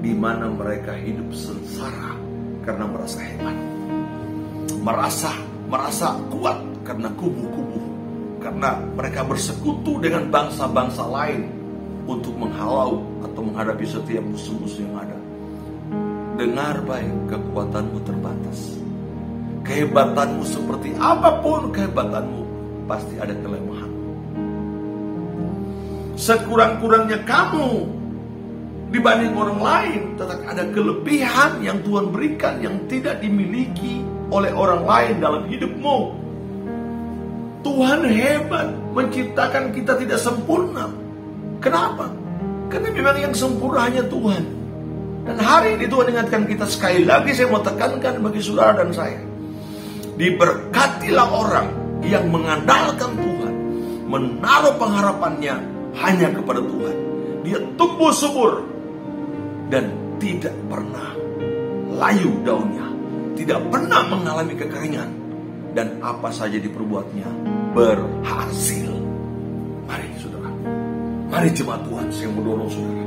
di mana mereka hidup sengsara karena merasa hebat, merasa kuat karena kubu-kubu, karena mereka bersekutu dengan bangsa-bangsa lain untuk menghalau atau menghadapi setiap musuh-musuh yang ada. Dengar baik, kekuatanmu terbatas. Kehebatanmu seperti apapun kehebatanmu, pasti ada kelemahan. Sekurang-kurangnya kamu dibanding orang lain, tetap ada kelebihan yang Tuhan berikan yang tidak dimiliki oleh orang lain dalam hidupmu. Tuhan hebat menciptakan kita tidak sempurna. Kenapa? Karena memang yang sempurna hanya Tuhan. Dan hari ini Tuhan ingatkan kita sekali lagi, saya mau tekankan bagi saudara dan saya. Diberkatilah orang yang mengandalkan Tuhan, menaruh pengharapannya hanya kepada Tuhan. Dia tumbuh subur dan tidak pernah layu daunnya, tidak pernah mengalami kekeringan, dan apa saja diperbuatnya berhasil. Mari saudara, mari jemaat Tuhan, saya mendorong saudara,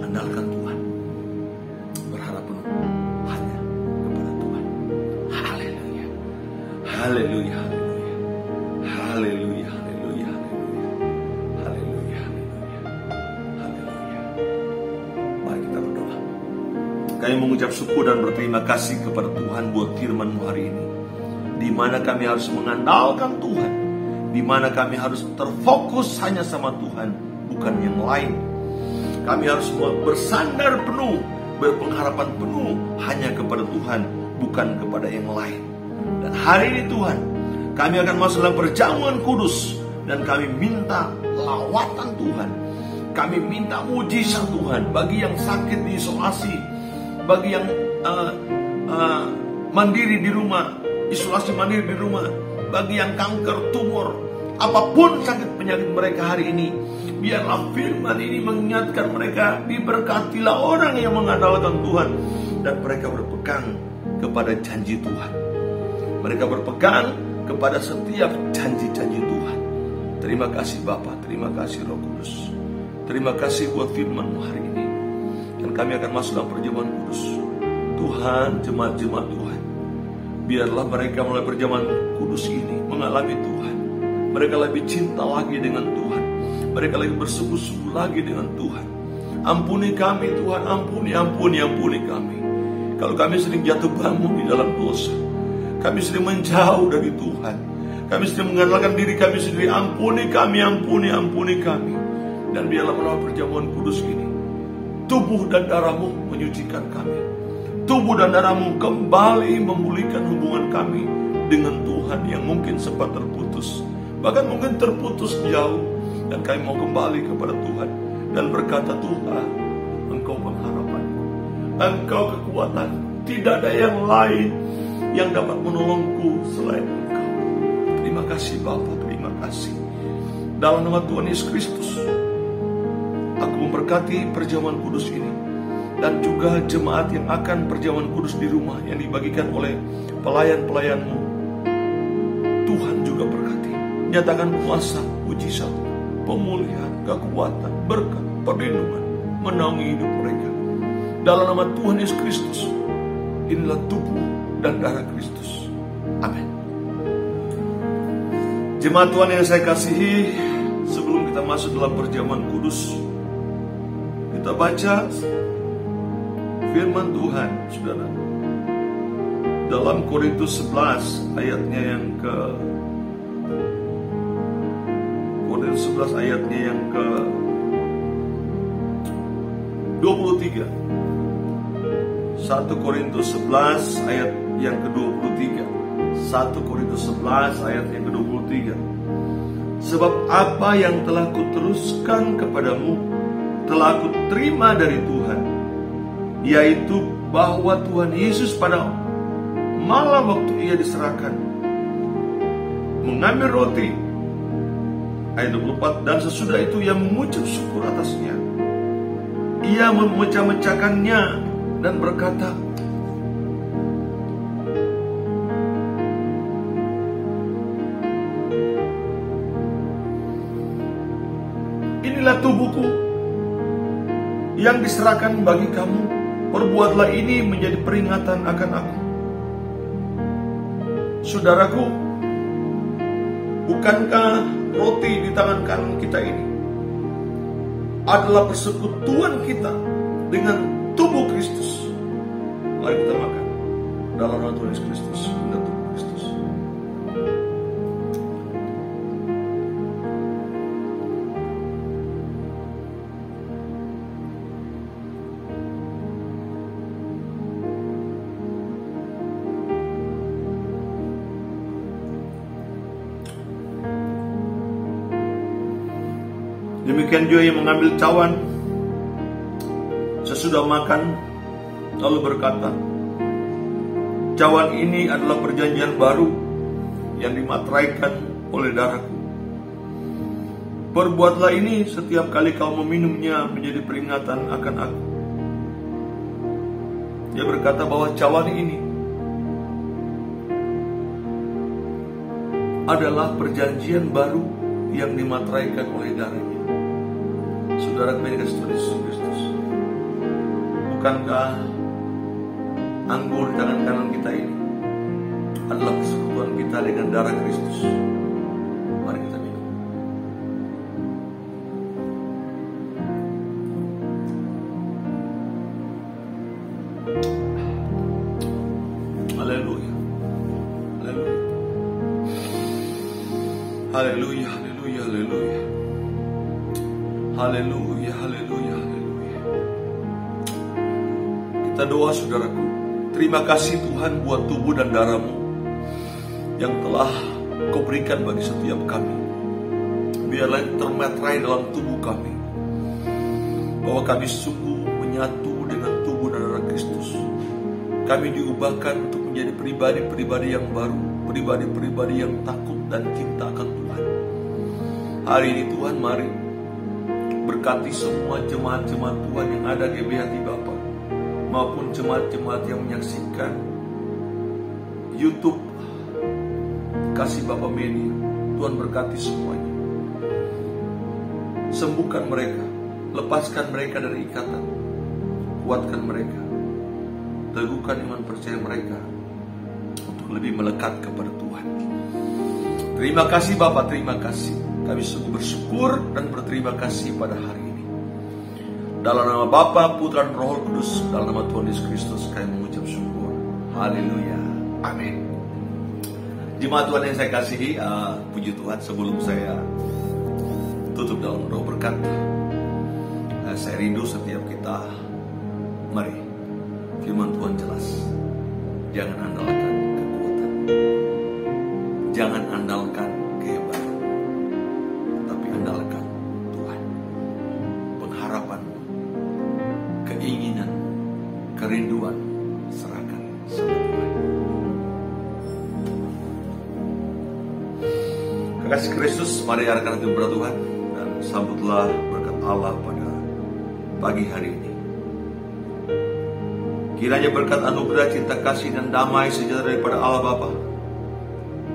andalkan Tuhan, berharap penuh hanya kepada Tuhan. Haleluya, haleluya, haleluya, haleluya, haleluya, haleluya, haleluya. Mari kita berdoa. Kami mengucap syukur dan berterima kasih kepada Tuhan buat firman-Mu hari ini, di mana kami harus mengandalkan Tuhan, di mana kami harus terfokus hanya sama Tuhan, bukan yang lain. Kami harus bersandar penuh, berpengharapan penuh hanya kepada Tuhan, bukan kepada yang lain. Dan hari ini Tuhan, kami akan masuk dalam perjamuan kudus, dan kami minta lawatan Tuhan. Kami minta mujizat Tuhan bagi yang sakit diisolasi, bagi yang mandiri di rumah, isolasi mandiri di rumah, bagi yang kanker, tumor, apapun sakit penyakit mereka hari ini, biarlah firman ini mengingatkan mereka, diberkatilah orang yang mengandalkan Tuhan, dan mereka berpegang kepada janji Tuhan. Mereka berpegang kepada setiap janji-janji Tuhan. Terima kasih Bapa, terima kasih Roh Kudus. Terima kasih buat firman-Mu hari ini. Dan kami akan masuk dalam perjamuan kudus. Tuhan, jemaat-jemaat Tuhan, biarlah mereka mulai perjamuan kudus ini mengalami Tuhan. Mereka lebih cinta lagi dengan Tuhan. Mereka lagi bersungguh-sungguh lagi dengan Tuhan. Ampuni kami Tuhan, ampuni kami. Kalau kami sering jatuh bangun di dalam dosa, kami sering menjauh dari Tuhan, kami sering mengandalkan diri kami sendiri. Ampuni kami. Dan biarlah melalui perjamuan kudus ini, tubuh dan darah-Mu menyucikan kami. Tubuh dan darah-Mu kembali memulihkan hubungan kami dengan Tuhan yang mungkin sempat terputus, bahkan mungkin terputus jauh. Dan kami mau kembali kepada Tuhan dan berkata, Tuhan, Engkau pengharapanku, Engkau kekuatanku, tidak ada yang lain yang dapat menolongku selain Engkau. Terima kasih Bapa, terima kasih. Dalam nama Tuhan Yesus Kristus, aku memberkati perjamuan kudus ini, dan juga jemaat yang akan perjamuan kudus di rumah yang dibagikan oleh pelayan-pelayan-Mu. Tuhan juga berkati, nyatakan kuasa, mujizat, pemulihan, kekuatan, berkat, perlindungan menaungi hidup mereka. Dalam nama Tuhan Yesus Kristus, inilah tubuh dan darah Kristus. Amin. Jemaat Tuhan yang saya kasihi, sebelum kita masuk dalam perjamuan kudus, kita baca firman Tuhan, saudara, dalam Korintus 11 ayatnya yang ke Korintus 11 ayatnya yang ke 23. 1 Korintus 11 ayat yang ke-23. 1 Korintus 11 ayat yang ke-23. Sebab apa yang telah kuteruskan kepadamu telah aku terima dari Tuhan, yaitu bahwa Tuhan Yesus pada malam waktu ia diserahkan mengambil roti, ayat 24, dan sesudah itu ia mengucap syukur atasnya. Ia memecah-mecahkannya dan berkata, inilah tubuhku yang diserahkan bagi kamu, perbuatlah ini menjadi peringatan akan aku. Saudaraku, bukankah roti di tangan kanan kita ini adalah persekutuan kita dengan tubuh Kristus? Mari kita makan dalam nama Tuhan Yesus Kristus, dan tubuh Kristus. Demikian juga yang mengambil cawan sesudah makan, lalu berkata, cawan ini adalah perjanjian baru yang dimateraikan oleh darahku. Perbuatlah ini setiap kali kau meminumnya menjadi peringatan akan aku. Dia berkata bahwa cawan ini adalah perjanjian baru yang dimateraikan oleh darahnya. Saudara yang dikasihi Tuhan Yesus Kristus, bukankah anggur di tangan kanan kita ini adalah persekutuan kita dengan darah Kristus? Mari kita minum. Haleluya, haleluya, haleluya, haleluya, haleluya. Haleluya, haleluya, haleluya. Kita doa, saudaraku. Terima kasih Tuhan buat tubuh dan darah-Mu yang telah Kau berikan bagi setiap kami. Biarlah termeterai dalam tubuh kami, bahwa kami sungguh menyatu dengan tubuh dan darah Kristus. Kami diubahkan untuk menjadi pribadi-pribadi yang baru, pribadi-pribadi yang takut dan cinta akan Tuhan. Hari ini Tuhan, mari berkati semua jemaat-jemaat Tuhan yang ada di GBHT Bapa, maupun jemaat-jemaat yang menyaksikan YouTube Kasih Bapa Media. Tuhan berkati semuanya. Sembuhkan mereka, lepaskan mereka dari ikatan, kuatkan mereka, teguhkan iman percaya mereka untuk lebih melekat kepada Tuhan. Terima kasih Bapa, terima kasih. Kami sungguh bersyukur dan berterima kasih pada hari ini. Dalam nama Bapa, Putra dan Roh Kudus, dalam nama Tuhan Yesus Kristus, kami mengucap syukur. Haleluya, amin. Jemaat Tuhan yang saya kasihi, puji Tuhan, sebelum saya tutup dalam doa berkat, saya rindu setiap kita, mari, firman Tuhan jelas. Jangan andalkan kekuatan, jangan andalkan kehebatan, tapi andalkan Tuhan. Pengharapan, keinginan, kerinduan, serahkan sama Tuhan. Kekasih Kristus, mari arahkan hati kepada Tuhan dan sambutlah berkat Allah pada pagi hari ini. Kiranya berkat anugerah, cinta kasih dan damai sejahtera daripada Allah Bapa,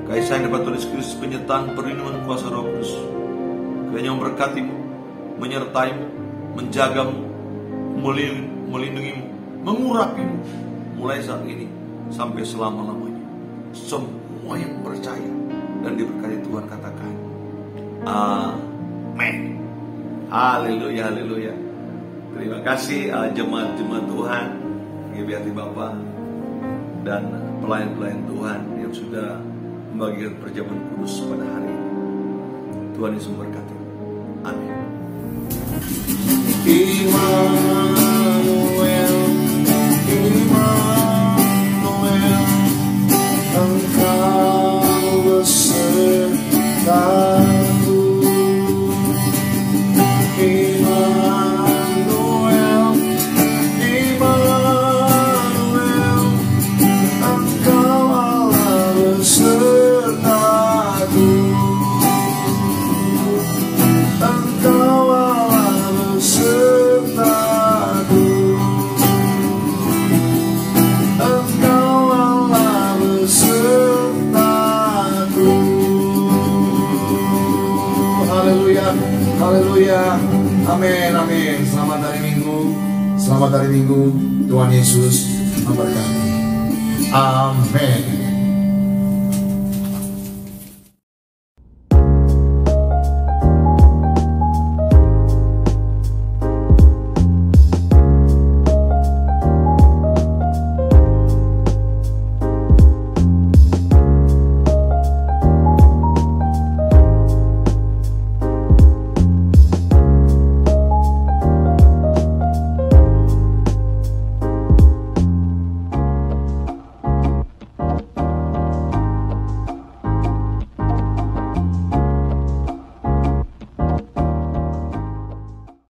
kasih sayang daripada Tuhan Yesus Kristus, penyertaan perlindungan kuasa Roh Kudus, kiranya memberkatimu, menyertaimu, menjagamu, melindungimu, mengurapimu mulai saat ini sampai selama-lamanya. Semua yang percaya dan diberkati Tuhan katakan amin. Haleluya, haleluya. Terima kasih jemaat-jemaat Tuhan, GBHT Bapa, dan pelayan-pelayan Tuhan yang sudah membagikan perjamuan kudus pada hari ini. Tuhan Yesus memberkati. Amin. Haleluya. Amin, amin. Selamat hari Minggu. Selamat hari Minggu. Tuhan Yesus memberkati. Amin.